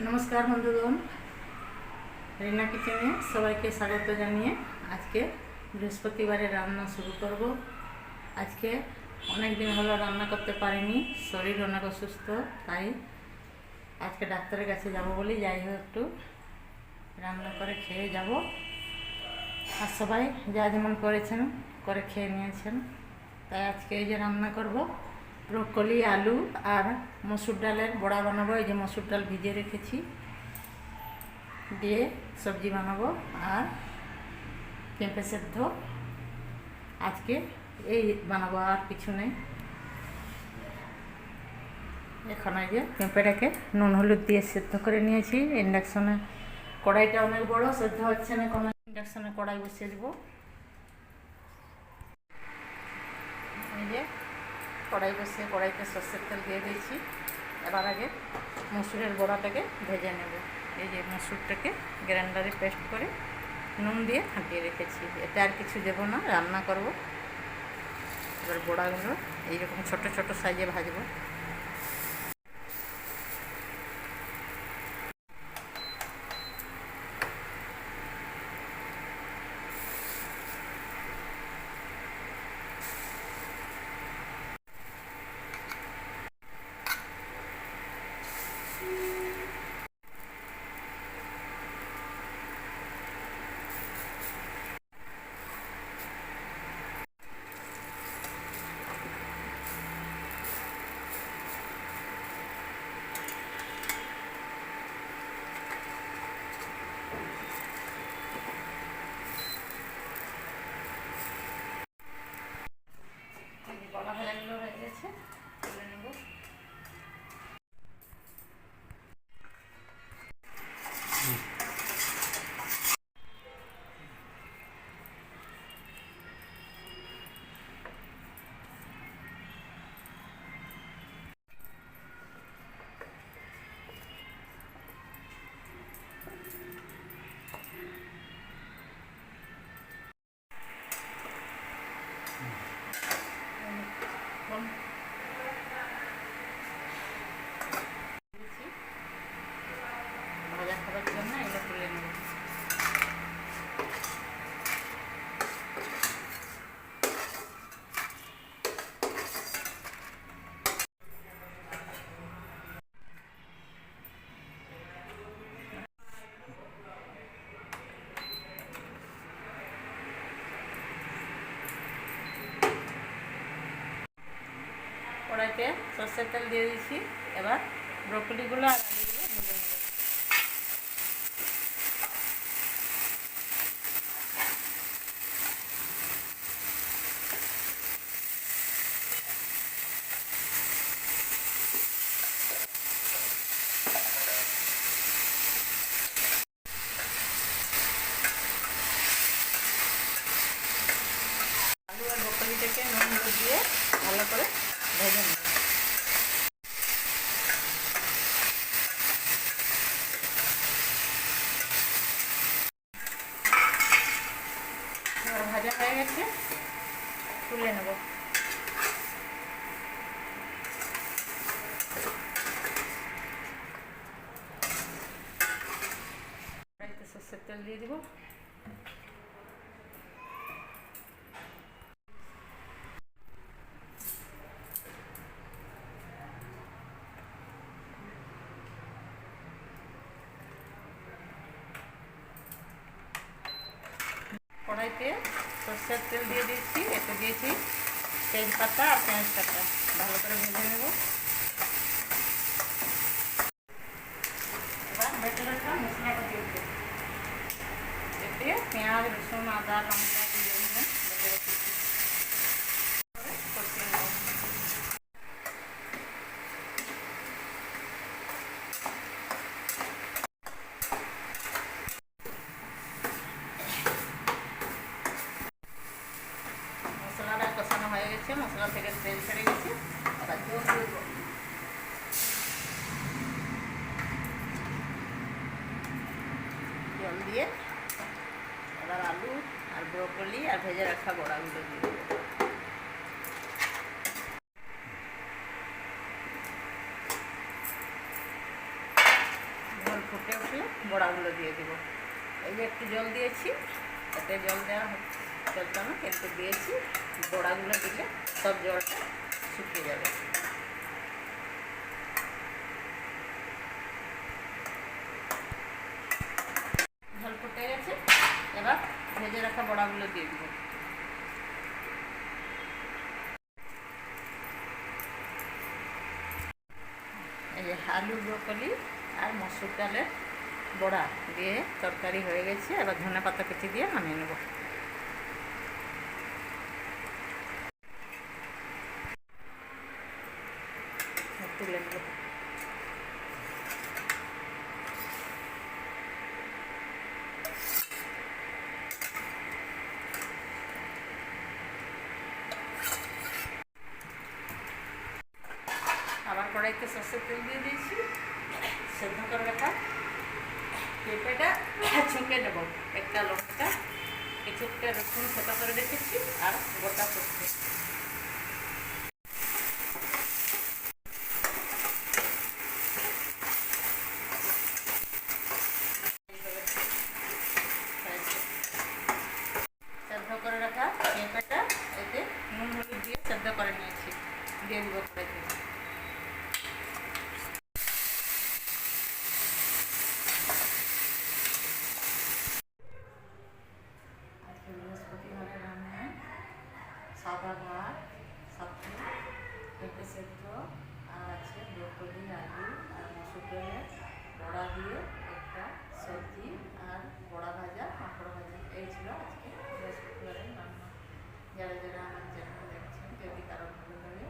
नमस्कार बंधुगण, रीना किचेने सबाई के स्वागत जानिए आज के बृहस्पतिवारे रान्ना शुरू करब। आज के अनेक दिन हलो रान्ना करते पारिनी, शरीर अनेक असुस्थ, ताई आज के डाक्तारेर काछे जाबो बोली जाई होक एकटु रान्ना करे खेये जाबो। আর সবাই যা যেমন করেছেন করে খেয়ে নিয়েছেন। তাই আজকে এই যে রান্না করব ব্রোকলি, আলু আর মসুর ডালের বড়া বানাবো। এই যে মসুর ডাল ভিজিয়ে রেখেছি, দিয়ে সবজি বানাবো আর পেঁপে সেদ্ধ আজকে এই বানাবো, আর কিছু নেই। এখন এই যে পেঁপেটাকে নুন হলুদ দিয়ে সেদ্ধ করে নিয়েছি। ইন্ডাকশনে কড়াইটা অনেক বড়, সেদ্ধ হচ্ছে না, কোনো ইন্ডাকশনে কড়াই বসিয়ে দেবো। এই যে কড়াই বসিয়ে কড়াইতে সর্ষের তেল দিয়ে দিয়েছি। এবার আগে মসুরের বড়াটাকে ভেজে নেব। এই যে মসুরটাকে গ্রাইন্ডারে পেস্ট করে নুন দিয়ে ফাটিয়ে রেখেছি, এতে আর কিছু দেবো না, রান্না করব। এবার বড়াগুলো এইরকম ছোট ছোট সাইজে ভাজবো। বড়া ভাজাগুলো হয়ে গেছে, তুলে নেব। ভাজা খাবার জন্য এগুলো তুলে নেব। কড়াইতে সর্ষের তেল দিয়ে দিয়েছি। এবার ব্রোকলিগুলো আর আলুগুলো ভেজে নেব। আলু আর ব্রোকলিটাকে নুন হলুদ দিয়ে ভালো করে ভেজে নেব। ভাজা হয়ে গেছে, তুলে নেব। কড়াইতে সর্ষের তেল দিয়ে দিব। কড়াইতে সর্ষের তেল দিয়ে দিয়েছি, এতে দিয়েছি তেজপাতা আর পেঁয়াজ কাটা, ভালো করে ভেজে নেব। এবার বেটে রাখা মশলাটা দিয়ে দেবো। এতে পেঁয়াজ, রসুন, আদা, লঙ্কা দিয়ে বেটে রেখেছি। কষিয়ে নেব। মশলাটা কষানো হয়ে গেছে, মশলা থেকে তেল ছেড়ে গেছে। এবার জল দেবো। জল দিয়ে এবার আলু আর ব্রোকলি আর ভেজে রাখা বড়াগুলো দিয়ে দেবো। বড়াগুলো দিয়ে দেবো। এই যে একটু জল দিয়েছি, এতে জল দেওয়া চলতো না, কিন্তু দিয়েছি। বড়াগুলো দিলে সব জলটা শুকিয়ে যাবে। ঝোল ফুটে গেছে, এবার ভেজে রাখা বড়াগুলো দিয়ে দেবো। এই যে আলু, ব্রকলি আর মসুর ডালের বড়া দিয়ে তরকারি হয়ে গেছে। এবার ধনেপাতা কুচি দিয়ে নামিয়ে নেব। তুলে নেব। আবার কড়াইতে সর্ষের তেল দিয়ে দিয়েছি। সেদ্ধ করে রাখা পেঁপেটা ছুঁকে নেব। একটা লঙ্কা, কিছুটা রসুন ছোটো করে রেখেছি আর গোটা পোস্ত। সেদ্ধ করে রাখা পেঁপেটা এতে নুন হলুদ দিয়ে সেদ্ধ করে নিয়েছি, দিয়ে দেবো কড়াইতে। আজকে বৃহস্পতিবারের রান্নায় সাদা ভাত, সবজি, পেঁপে সেদ্ধ, আর আছে ব্রকলি, আলু আর মসুর ডালের বড়া দিয়ে একটা সবজি আর বড়া ভাজা, পাঁপড় ভাজা। এই ছিল আজকে বৃহস্পতিবারের রান্না। যারা যারা আমার চ্যানেল দেখছেন, যদি কারো ভালো লাগে